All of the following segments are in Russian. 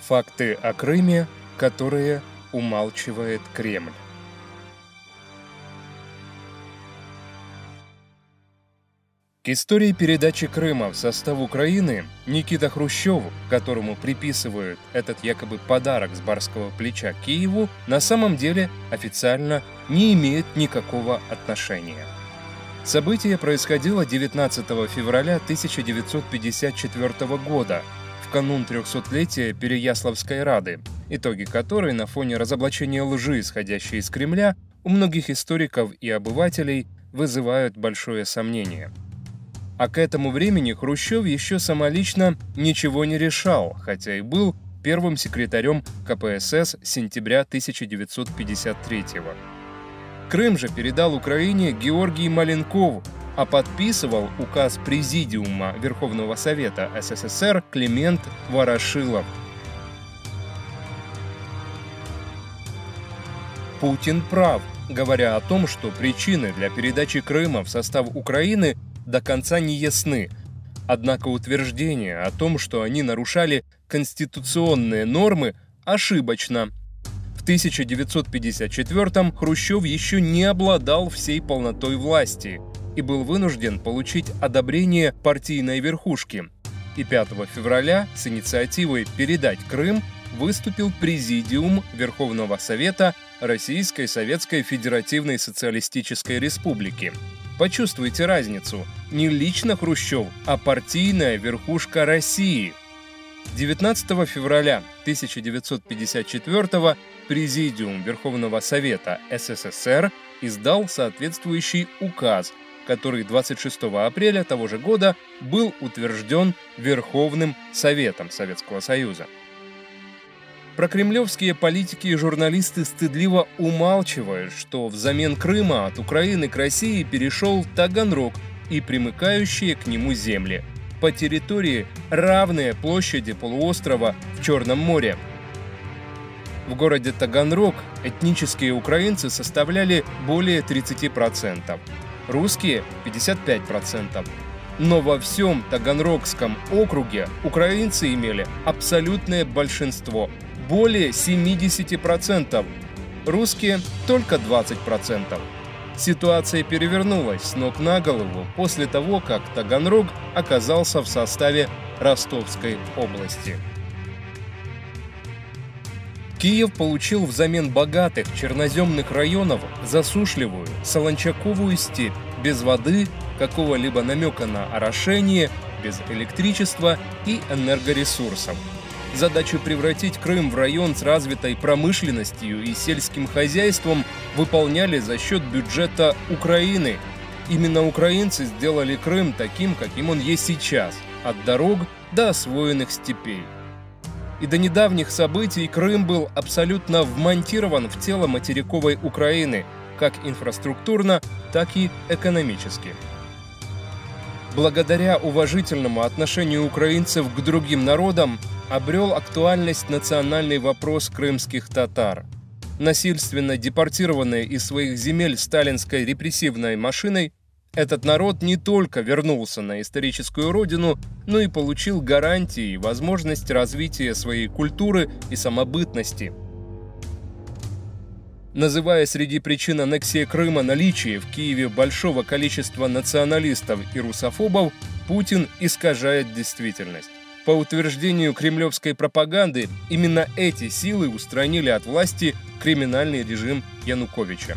Факты о Крыме, которые умалчивает Кремль. К истории передачи Крыма в состав Украины Никита Хрущев, которому приписывают этот якобы подарок с барского плеча Киеву, на самом деле официально не имеет никакого отношения. Событие происходило 19 февраля 1954 года, в канун 300-летия Переяславской Рады, итоги которой на фоне разоблачения лжи, исходящей из Кремля, у многих историков и обывателей вызывают большое сомнение. А к этому времени Хрущев еще самолично ничего не решал, хотя и был первым секретарем КПСС с сентября 1953 года. Крым же передал Украине Георгий Маленков, а подписывал указ Президиума Верховного Совета СССР Климент Ворошилов. Путин прав, говоря о том, что причины для передачи Крыма в состав Украины до конца не ясны. Однако утверждение о том, что они нарушали конституционные нормы, ошибочно. В 1954-м Хрущев еще не обладал всей полнотой власти и был вынужден получить одобрение партийной верхушки. И 5 февраля с инициативой передать Крым выступил Президиум Верховного Совета Российской Советской Федеративной Социалистической Республики. Почувствуйте разницу. Не лично Хрущев, а партийная верхушка России. 19 февраля 1954 Президиум Верховного Совета СССР издал соответствующий указ, который 26 апреля того же года был утвержден Верховным Советом Советского Союза. Прокремлевские политики и журналисты стыдливо умалчивают, что взамен Крыма от Украины к России перешел Таганрог и примыкающие к нему земли по территории, равные площади полуострова в Черном море. В городе Таганрог этнические украинцы составляли более 30%, русские – 55%. Но во всем Таганрогском округе украинцы имели абсолютное большинство – более 70%, русские – только 20%. Ситуация перевернулась с ног на голову после того, как Таганрог оказался в составе Ростовской области. Киев получил взамен богатых черноземных районов засушливую солончаковую степь без воды, какого-либо намека на орошение, без электричества и энергоресурсов. Задачу превратить Крым в район с развитой промышленностью и сельским хозяйством выполняли за счет бюджета Украины. Именно украинцы сделали Крым таким, каким он есть сейчас, от дорог до освоенных степей. И до недавних событий Крым был абсолютно вмонтирован в тело материковой Украины, как инфраструктурно, так и экономически. Благодаря уважительному отношению украинцев к другим народам обрел актуальность национальный вопрос крымских татар. Насильственно депортированные из своих земель сталинской репрессивной машиной, этот народ не только вернулся на историческую родину, но и получил гарантии и возможность развития своей культуры и самобытности. Называя среди причин аннексии Крыма наличие в Киеве большого количества националистов и русофобов, Путин искажает действительность. По утверждению кремлевской пропаганды, именно эти силы устранили от власти криминальный режим Януковича.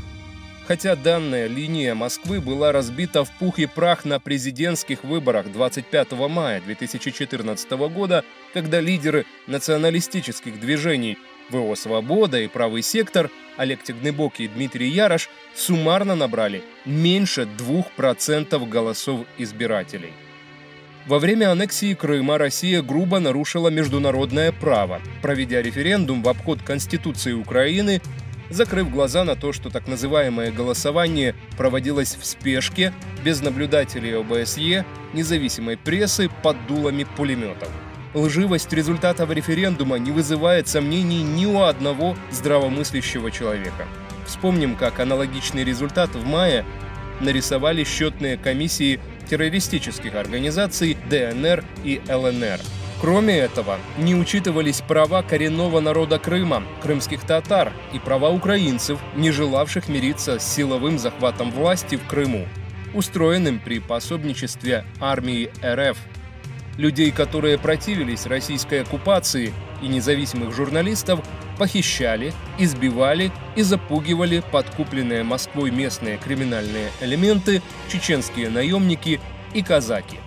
Хотя данная линия Москвы была разбита в пух и прах на президентских выборах 25 мая 2014 года, когда лидеры националистических движений ВО «Свобода» и «Правый сектор» Олег Тягнебок и Дмитрий Ярош суммарно набрали меньше 2% голосов избирателей. Во время аннексии Крыма Россия грубо нарушила международное право, проведя референдум в обход Конституции Украины, закрыв глаза на то, что так называемое голосование проводилось в спешке, без наблюдателей ОБСЕ, независимой прессы под дулами пулеметов. Лживость результатов референдума не вызывает сомнений ни у одного здравомыслящего человека. Вспомним, как аналогичный результат в мае нарисовали счетные комиссии террористических организаций ДНР и ЛНР. Кроме этого, не учитывались права коренного народа Крыма, крымских татар, и права украинцев, не желавших мириться с силовым захватом власти в Крыму, устроенным при пособничестве армии РФ. Людей, которые противились российской оккупации, и независимых журналистов похищали, избивали и запугивали подкупленные Москвой местные криминальные элементы, чеченские наемники и казаки.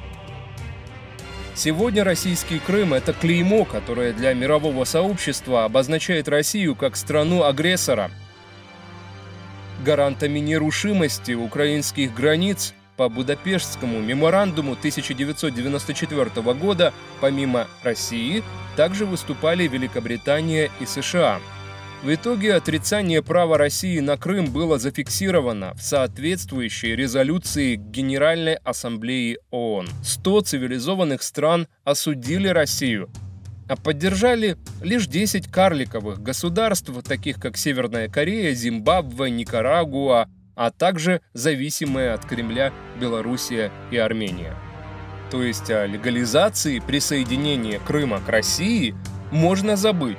Сегодня российский Крым – это клеймо, которое для мирового сообщества обозначает Россию как страну-агрессора. Гарантами нерушимости украинских границ по Будапештскому меморандуму 1994 года, помимо России, также выступали Великобритания и США. В итоге отрицание права России на Крым было зафиксировано в соответствующей резолюции Генеральной Ассамблеи ООН. 100 цивилизованных стран осудили Россию, а поддержали лишь 10 карликовых государств, таких как Северная Корея, Зимбабве, Никарагуа, а также зависимые от Кремля Белоруссия и Армения. То есть о легализации присоединения Крыма к России можно забыть.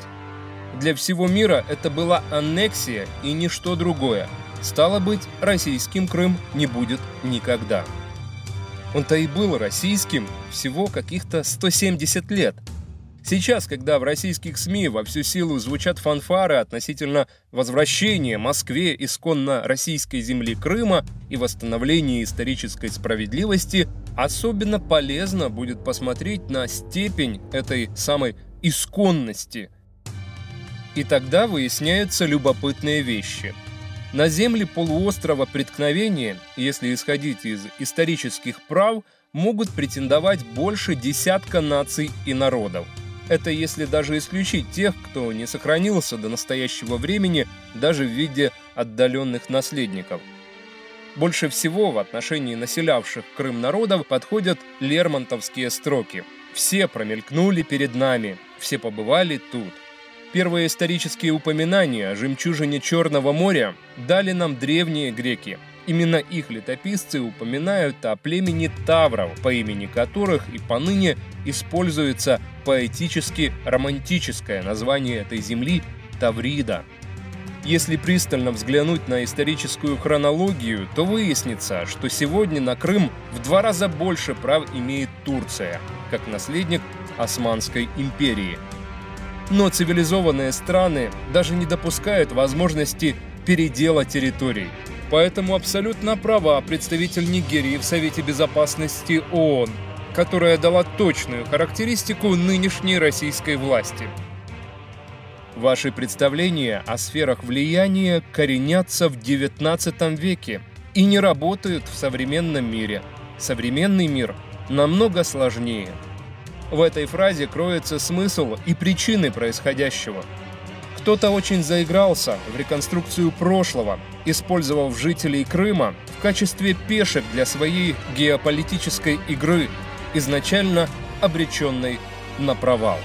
Для всего мира это была аннексия и ничто другое. Стало быть, российским Крым не будет никогда. Он-то и был российским всего каких-то 170 лет. Сейчас, когда в российских СМИ во всю силу звучат фанфары относительно возвращения Москве исконно российской земли Крыма и восстановления исторической справедливости, особенно полезно будет посмотреть на степень этой самой исконности. И тогда выясняются любопытные вещи. На земли полуострова Преткновения, если исходить из исторических прав, могут претендовать больше десятка наций и народов. Это если даже исключить тех, кто не сохранился до настоящего времени даже в виде отдаленных наследников. Больше всего в отношении населявших Крым народов подходят лермонтовские строки. «Все промелькнули перед нами, все побывали тут». Первые исторические упоминания о жемчужине Черного моря дали нам древние греки. Именно их летописцы упоминают о племени тавров, по имени которых и поныне используется поэтически-романтическое название этой земли – Таврида. Если пристально взглянуть на историческую хронологию, то выяснится, что сегодня на Крым в 2 раза больше прав имеет Турция, как наследник Османской империи. Но цивилизованные страны даже не допускают возможности передела территорий. Поэтому абсолютно права представитель Нигерии в Совете Безопасности ООН, которая дала точную характеристику нынешней российской власти. Ваши представления о сферах влияния коренятся в XIX веке и не работают в современном мире. Современный мир намного сложнее. В этой фразе кроется смысл и причины происходящего. Кто-то очень заигрался в реконструкцию прошлого, использовав жителей Крыма в качестве пешек для своей геополитической игры, изначально обреченной на провал.